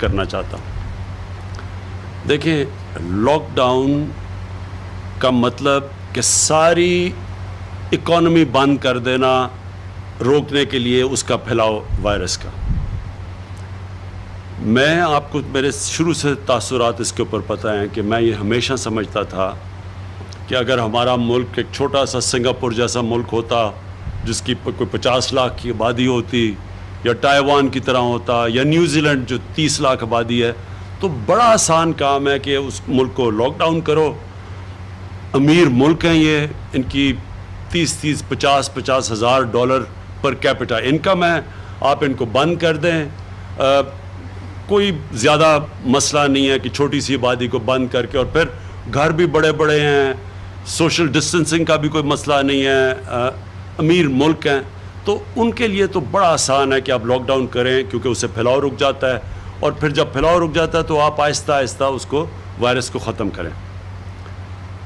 کرنا چاہتا ہوں۔ دیکھیں، لاک ڈاؤن کا مطلب کہ ساری اکانومی بند کر دینا روکنے کے لیے اس کا پھیلاؤ وائرس کا۔ میں آپ کو میرے شروع سے تاثرات اس کے اوپر پتہ ہیں کہ میں یہ ہمیشہ سمجھتا تھا کہ اگر ہمارا ملک ایک چھوٹا سا سنگاپور جیسا ملک ہوتا جس کی کوئی 50 لاکھ کی آبادی ہوتی، یا تائیوان کی طرح ہوتا، یا نیوزی لینڈ جو 30 لاکھ آبادی ہے، تو بڑا آسان کام ہے کہ اس ملک کو لاک ڈاؤن کرو۔ امیر ملک ہیں یہ، ان کی 50 ہزار ڈالر پر کیپٹا انکم ہے، آپ ان کو بند کر دیں، کوئی زیادہ مسئلہ نہیں ہے کہ چھوٹی سی آبادی کو بند کر کے، اور پھر گھر بھی بڑے بڑے ہیں، سوشل ڈسٹنسنگ کا بھی کوئی مسئلہ نہیں ہے، امیر ملک ہیں، تو ان کے لیے تو بڑا آسان ہے کہ آپ لاک ڈاؤن کریں، کیونکہ اس سے پھیلاؤ رک جاتا ہے، اور پھر جب پھیلاؤ رک جاتا ہے تو آپ آہستہ آہستہ اس کو وائرس کو ختم کریں۔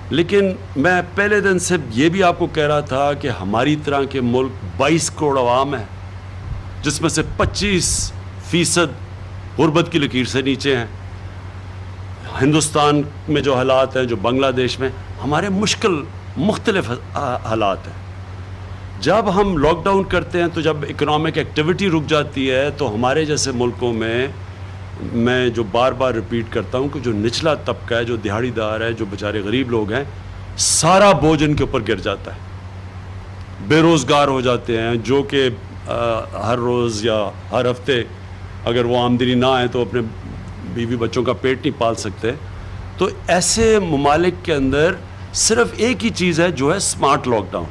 لیکن میں پہلے دن سے یہ بھی آپ کو کہہ رہا تھا کہ ہماری طرح کے ملک 22 کروڑ عوام ہیں، جس میں سے 25% غربت کی لکیر سے نیچے ہیں۔ ہندوستان میں جو حالات ہیں، جو بنگلہ دیش میں، ہمارے مختلف حالات ہیں۔ جب ہم لاک ڈاؤن کرتے ہیں تو جب اکنامک ایکٹیویٹی رک جاتی ہے تو ہمارے جیسے ملکوں میں جو بار بار ریپیٹ کرتا ہوں کہ جو نچلا طبقہ ہے، جو دیہڑی دار ہے، جو بیچارے غریب لوگ ہیں، سارا بوجھ ان کے اوپر گر جاتا ہے، بے روزگار ہو جاتے ہیں، جو کہ ہر روز یا ہر ہفتے اگر وہ آمدنی نہ آئے تو اپنے بیوی بچوں کا پیٹ نہیں پال سکتے۔ تو ایسے ممالک کے اندر صرف ایک ہی چیز ہے جو ہے سمارٹ لاک ڈاؤن،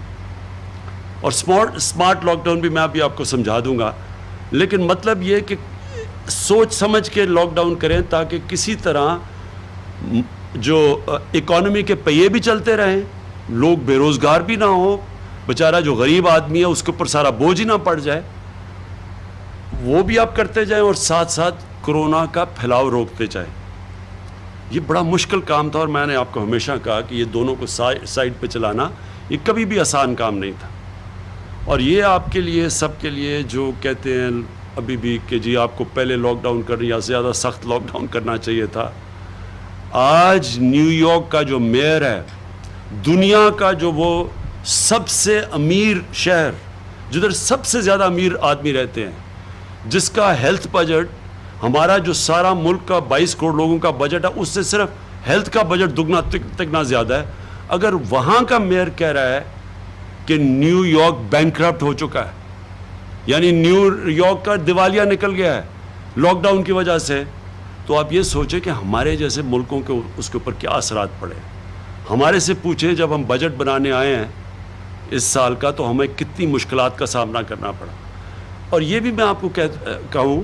اور سمارٹ لاک ڈاؤن بھی میں ابھی آپ کو سمجھا دوں گا، لیکن مطلب یہ کہ سوچ سمجھ کے لاک ڈاؤن کریں تاکہ کسی طرح جو اکانومی کے پہیے بھی چلتے رہیں، لوگ بے روزگار بھی نہ ہوں، بیچارہ جو غریب آدمی ہے اس کے اوپر سارا بوجھ ہی نہ پڑ جائے، وہ بھی آپ کرتے جائیں، اور ساتھ ساتھ کرونا کا پھیلاؤ روکتے جائیں۔ یہ بڑا مشکل کام تھا، اور میں نے آپ کو ہمیشہ کہا کہ یہ دونوں کو سائڈ پہ چلانا یہ کبھی بھی آسان کام نہیں تھا۔ اور یہ آپ کے لیے، سب کے لیے جو کہتے ہیں ابھی بھی کہ جی آپ کو پہلے لاک ڈاؤن کرنا یا زیادہ سخت لاک ڈاؤن کرنا چاہیے تھا، آج نیو یارک کا جو میئر ہے، دنیا کا جو وہ سب سے امیر شہر، جدھر سب سے زیادہ امیر آدمی رہتے ہیں، جس کا ہیلتھ بجٹ ہمارا جو سارا ملک کا 22 کروڑ لوگوں کا بجٹ ہے، اس سے صرف ہیلتھ کا بجٹ دگنا تگنا زیادہ ہے، اگر وہاں کا میئر کہہ رہا ہے کہ نیو یارک بینکرپٹ ہو چکا ہے، یعنی نیو یارک کا دیوالیہ نکل گیا ہے لاک ڈاؤن کی وجہ سے، تو آپ یہ سوچیں کہ ہمارے جیسے ملکوں کے اس کے اوپر کیا اثرات پڑے۔ ہمارے سے پوچھیں جب ہم بجٹ بنانے آئے ہیں اس سال کا تو ہمیں کتنی مشکلات کا سامنا کرنا پڑا۔ اور یہ بھی میں آپ کو کہوں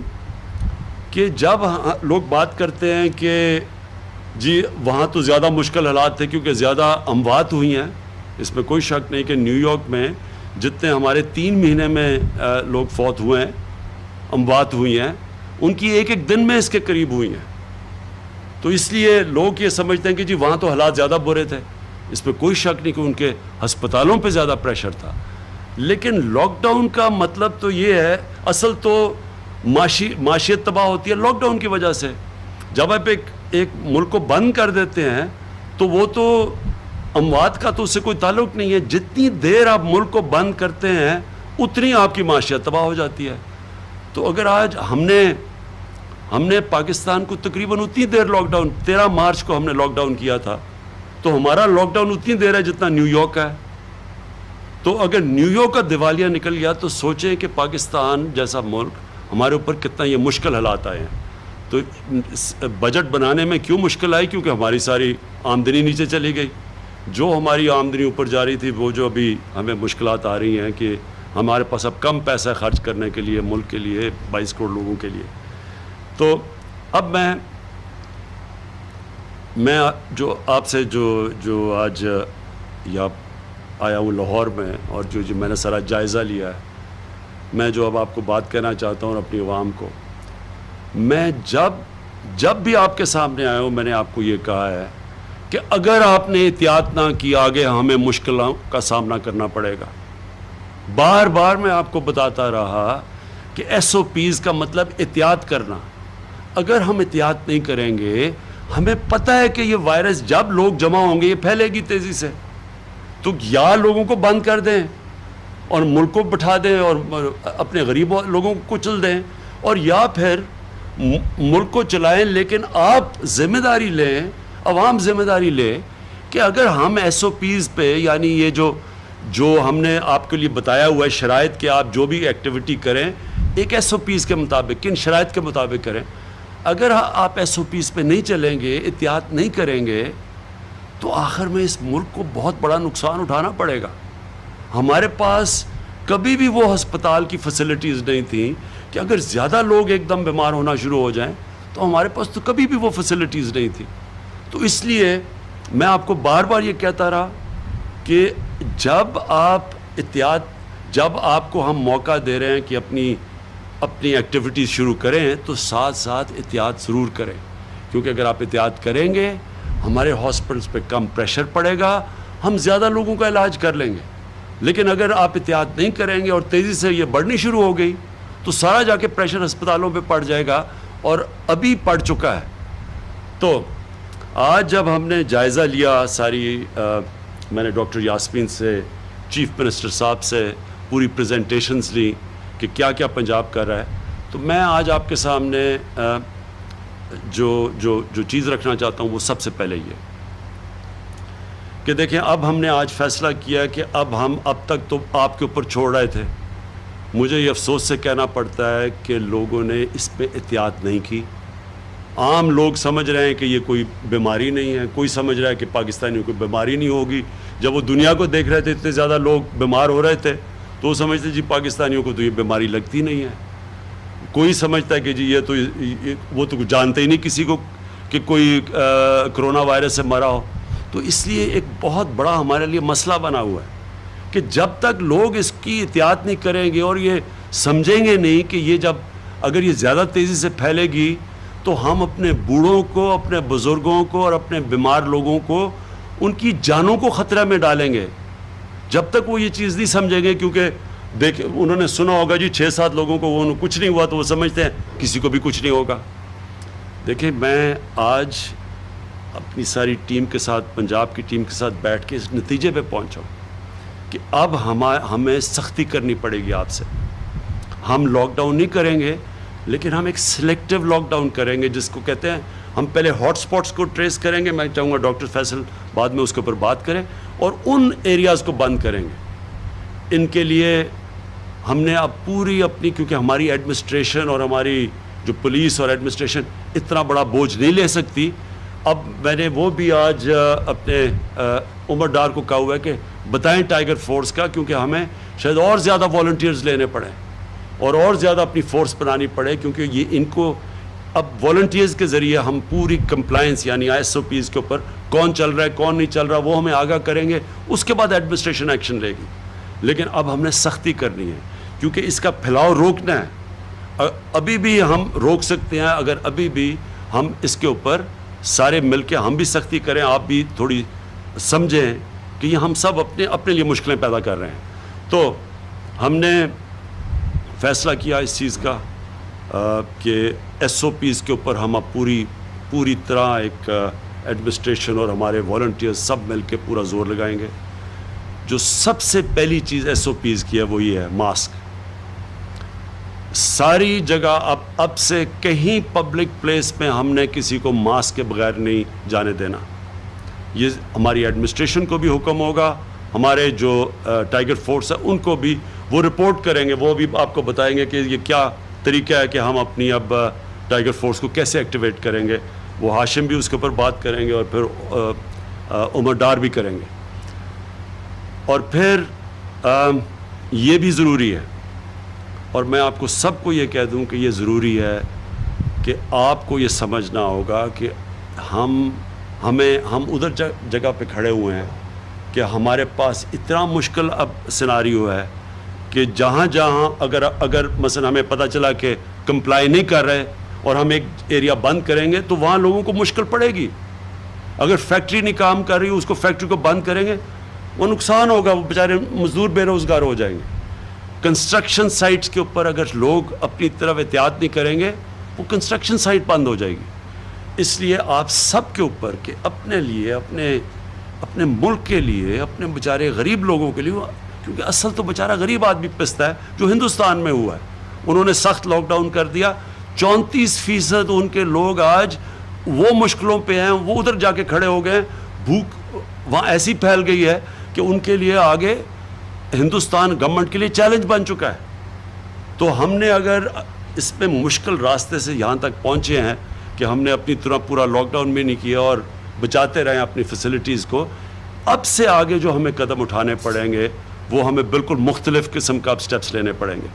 کہ جب لوگ بات کرتے ہیں کہ جی وہاں تو زیادہ مشکل حالات تھے کیونکہ زیادہ اموات ہوئی ہیں، اس میں کوئی شک نہیں کہ نیو یارک میں جتنے ہمارے 3 مہینے میں لوگ فوت ہوئے ہیں، اموات ہوئی ہیں، ان کی ایک ایک دن میں اس کے قریب ہوئی ہیں۔ تو اس لیے لوگ یہ سمجھتے ہیں کہ جی وہاں تو حالات زیادہ برے تھے، اس پہ کوئی شک نہیں کہ ان کے ہسپتالوں پہ زیادہ پریشر تھا۔ لیکن لاک ڈاؤن کا مطلب تو یہ ہے، اصل تو معاشیت تباہ ہوتی ہے لاک ڈاؤن کی وجہ سے۔ جب آپ ایک ملک کو بند کر دیتے ہیں تو وہ تو اموات کا تو اس سے کوئی تعلق نہیں ہے، جتنی دیر آپ ملک کو بند کرتے ہیں اتنی آپ کی معاشیت تباہ ہو جاتی ہے۔ تو اگر آج ہم نے پاکستان کو تقریباً اتنی دیر لاک ڈاؤن، 13 مارچ کو ہم نے لاک ڈاؤن کیا تھا، تو ہمارا لاک ڈاؤن اتنی دیر ہے جتنا نیو یارک کا ہے۔ تو اگر نیو یارک کا دیوالیہ نکل گیا تو سوچیں کہ پاکستان جیسا ملک ہمارے اوپر کتنا یہ مشکل حالات آئے ہیں۔ تو بجٹ بنانے میں کیوں مشکل آئی؟ کیونکہ ہماری ساری آمدنی نیچے چلی گئی، جو ہماری آمدنی اوپر جا رہی تھی وہ جو ابھی ہمیں مشکلات آ رہی ہیں کہ ہمارے پاس اب کم پیسہ خرچ کرنے کے لیے ملک کے لیے 22 کروڑ لوگوں کے لیے۔ تو اب میں جو آپ سے جو آج یا آیا ہوں لاہور میں، اور جو میں نے سارا جائزہ لیا ہے، میں جو اب آپ کو بات کہنا چاہتا ہوں اپنی عوام کو، میں جب بھی آپ کے سامنے آیا ہوں میں نے آپ کو یہ کہا ہے کہ اگر آپ نے احتیاط نہ کی آگے ہمیں مشکلوں کا سامنا کرنا پڑے گا۔ بار بار میں آپ کو بتاتا رہا کہ SOPs کا مطلب احتیاط کرنا، اگر ہم احتیاط نہیں کریں گے، ہمیں پتہ ہے کہ یہ وائرس جب لوگ جمع ہوں گے یہ پھیلے گی تیزی سے، تو یا لوگوں کو بند کر دیں اور ملک کو بٹھا دیں اور اپنے غریب لوگوں کو کچل دیں، اور یا پھر ملک کو چلائیں، لیکن آپ ذمہ داری لیں، عوام ذمہ داری لے کہ اگر ہم ایس او پیز پہ، یعنی یہ جو ہم نے آپ کے لیے بتایا ہوا ہے شرائط کہ آپ جو بھی ایکٹیویٹی کریں ایک ایس او پیز کے مطابق، کن شرائط کے مطابق کریں، اگر آپ ایس او پیز پہ نہیں چلیں گے، احتیاط نہیں کریں گے، تو آخر میں اس ملک کو بہت بڑا نقصان اٹھانا پڑے گا۔ ہمارے پاس کبھی بھی وہ ہسپتال کی فیسلٹیز نہیں تھیں کہ اگر زیادہ لوگ ایک دم بیمار ہونا شروع ہو جائیں تو ہمارے پاس تو کبھی بھی وہ فیسلٹیز نہیں تھی۔ تو اس لیے میں آپ کو بار بار یہ کہتا رہا کہ جب آپ کو ہم موقع دے رہے ہیں کہ اپنی ایکٹیویٹیز شروع کریں تو ساتھ ساتھ احتیاط ضرور کریں، کیونکہ اگر آپ احتیاط کریں گے ہمارے ہاسپٹلس پہ کم پریشر پڑے گا، ہم زیادہ لوگوں کا علاج کر لیں گے۔ لیکن اگر آپ احتیاط نہیں کریں گے اور تیزی سے یہ بڑھنی شروع ہو گئی تو سارا جا کے پریشر ہسپتالوں پہ پڑ جائے گا، اور ابھی پڑ چکا ہے۔ تو آج جب ہم نے جائزہ لیا میں نے ڈاکٹر یاسمین سے، چیف منسٹر صاحب سے پوری پریزنٹیشنز لی کہ کیا کیا پنجاب کر رہا ہے، تو میں آج آپ کے سامنے جو چیز رکھنا چاہتا ہوں وہ سب سے پہلے یہ کہ دیکھیں، اب ہم نے آج فیصلہ کیا کہ اب تک تو آپ کے اوپر چھوڑ رہے تھے، مجھے یہ افسوس سے کہنا پڑتا ہے کہ لوگوں نے اس پہ احتیاط نہیں کی۔ عام لوگ سمجھ رہے ہیں کہ یہ کوئی بیماری نہیں ہے، کوئی سمجھ رہا ہے کہ پاکستانیوں کو بیماری نہیں ہوگی۔ جب وہ دنیا کو دیکھ رہے تھے اتنے زیادہ لوگ بیمار ہو رہے تھے تو وہ سمجھتے جی پاکستانیوں کو تو یہ بیماری لگتی نہیں ہے۔ کوئی سمجھتا ہے کہ جی وہ تو جانتے ہی نہیں کسی کو کہ کوئی کرونا وائرس سے مرا ہو۔ تو اس لیے ایک بہت بڑا ہمارے لیے مسئلہ بنا ہوا ہے کہ جب تک لوگ اس کی احتیاط نہیں کریں گے اور یہ سمجھیں گے نہیں کہ اگر یہ زیادہ تیزی سے پھیلے گی تو ہم اپنے بوڑھوں کو، اپنے بزرگوں کو اور اپنے بیمار لوگوں کو، ان کی جانوں کو خطرہ میں ڈالیں گے۔ جب تک وہ یہ چیز نہیں سمجھیں گے، کیونکہ دیکھ انہوں نے سنا ہوگا جی 6-7 لوگوں کو کچھ نہیں ہوا تو وہ سمجھتے ہیں کسی کو بھی کچھ نہیں ہوگا۔ دیکھیں، میں آج اپنی ساری ٹیم کے ساتھ، پنجاب کی ٹیم کے ساتھ بیٹھ کے اس نتیجے پہ پہنچا کہ اب ہمیں سختی کرنی پڑے گی آپ سے۔ ہم لاک ڈاؤن نہیں کریں گے، لیکن ہم ایک سلیکٹیو لاک ڈاؤن کریں گے، جس کو کہتے ہیں ہم پہلے ہاٹ سپاٹس کو ٹریس کریں گے، میں چاہوں گا ڈاکٹر فیصل بعد میں اس کے اوپر بات کریں، اور ان ایریاز کو بند کریں گے۔ ان کے لیے ہم نے اب پوری اپنی، کیونکہ ہماری ایڈمنسٹریشن اور ہماری جو پولیس اور ایڈمنسٹریشن اتنا بڑا بوجھ نہیں لے سکتی، اب میں نے وہ بھی آج اپنے عمر ڈار کو کہا ہوا ہے کہ بتائیں ٹائیگر فورس کا، کیونکہ ہمیں شاید اور زیادہ والنٹیئرز لینے پڑیں اور زیادہ اپنی فورس بنانی پڑے، کیونکہ یہ ان کو اب والنٹیئرز کے ذریعے ہم پوری کمپلائنس، یعنی ایس او پیز کے اوپر کون چل رہا ہے کون نہیں چل رہا وہ ہمیں آگاہ کریں گے، اس کے بعد ایڈمنسٹریشن ایکشن لے گی۔ لیکن اب ہم نے سختی کرنی ہے کیونکہ اس کا پھیلاؤ روکنا ہے۔ ابھی بھی ہم روک سکتے ہیں اگر ابھی بھی ہم اس کے اوپر سارے مل کے ہم بھی سختی کریں، آپ بھی تھوڑی سمجھیں کہ یہ ہم سب اپنے لیے مشکلیں پیدا کر رہے ہیں۔ تو ہم نے فیصلہ کیا اس چیز کا کہ ایس او پیز کے اوپر ہم اب پوری طرح ایک ایڈمنسٹریشن اور ہمارے والنٹیئر سب مل کے پورا زور لگائیں گے۔ جو سب سے پہلی چیز ایس او پیز کی ہے وہ یہ ہے ماسک۔ ساری جگہ اب سے کہیں پبلک پلیس میں ہم نے کسی کو ماسک کے بغیر نہیں جانے دینا۔ یہ ہماری ایڈمنسٹریشن کو بھی حکم ہوگا، ہمارے جو ٹائیگر فورس ہے ان کو بھی وہ رپورٹ کریں گے، وہ بھی آپ کو بتائیں گے کہ یہ کیا طریقہ ہے کہ ہم اپنی اب ٹائیگر فورس کو کیسے ایکٹیویٹ کریں گے۔ وہ ہاشم بھی اس کے اوپر بات کریں گے اور پھر عمر ڈار بھی کریں گے۔ اور پھر یہ بھی ضروری ہے، اور میں آپ کو سب کو یہ کہہ دوں کہ یہ ضروری ہے کہ آپ کو یہ سمجھنا ہوگا کہ ہم ادھر جگہ پہ کھڑے ہوئے ہیں کہ ہمارے پاس اتنا مشکل اب سیناریو ہے کہ جہاں اگر مثلا ہمیں پتہ چلا کہ کمپلائی نہیں کر رہے اور ہم ایک ایریا بند کریں گے تو وہاں لوگوں کو مشکل پڑے گی۔ اگر فیکٹری نہیں کام کر رہی اس کو فیکٹری کو بند کریں گے، وہ نقصان ہوگا، وہ بیچارے مزدور بے روزگار ہو جائیں گے۔ کنسٹرکشن سائٹس کے اوپر اگر لوگ اپنی طرف احتیاط نہیں کریں گے وہ کنسٹرکشن سائٹ بند ہو جائے گی. اس لیے آپ سب کے اوپر کہ اپنے لیے, اپنے ملک کے لیے, اپنے بیچارے غریب لوگوں کے لیے, کیونکہ اصل تو بیچارہ غریب آدمی پستا ہے جو ہندوستان میں ہوا ہے. انہوں نے سخت لاک ڈاؤن کر دیا, 34% ان کے لوگ آج وہ مشکلوں پہ ہیں, وہ ادھر جا کے کھڑے ہو گئے. بھوک وہاں ایسی پھیل گئی ہے کہ ان کے لیے آگے ہندوستان گورنمنٹ کے لیے چیلنج بن چکا ہے. تو ہم نے اگر اس پہ مشکل راستے سے یہاں تک پہنچے ہیں کہ ہم نے اپنی طرح پورا لاک ڈاؤن بھی نہیں کیا اور بچاتے رہے اپنی فیسلٹیز کو, اب سے آگے جو ہمیں قدم اٹھانے پڑیں گے وہ ہمیں بالکل مختلف قسم کا اب سٹیپس لینے پڑیں گے.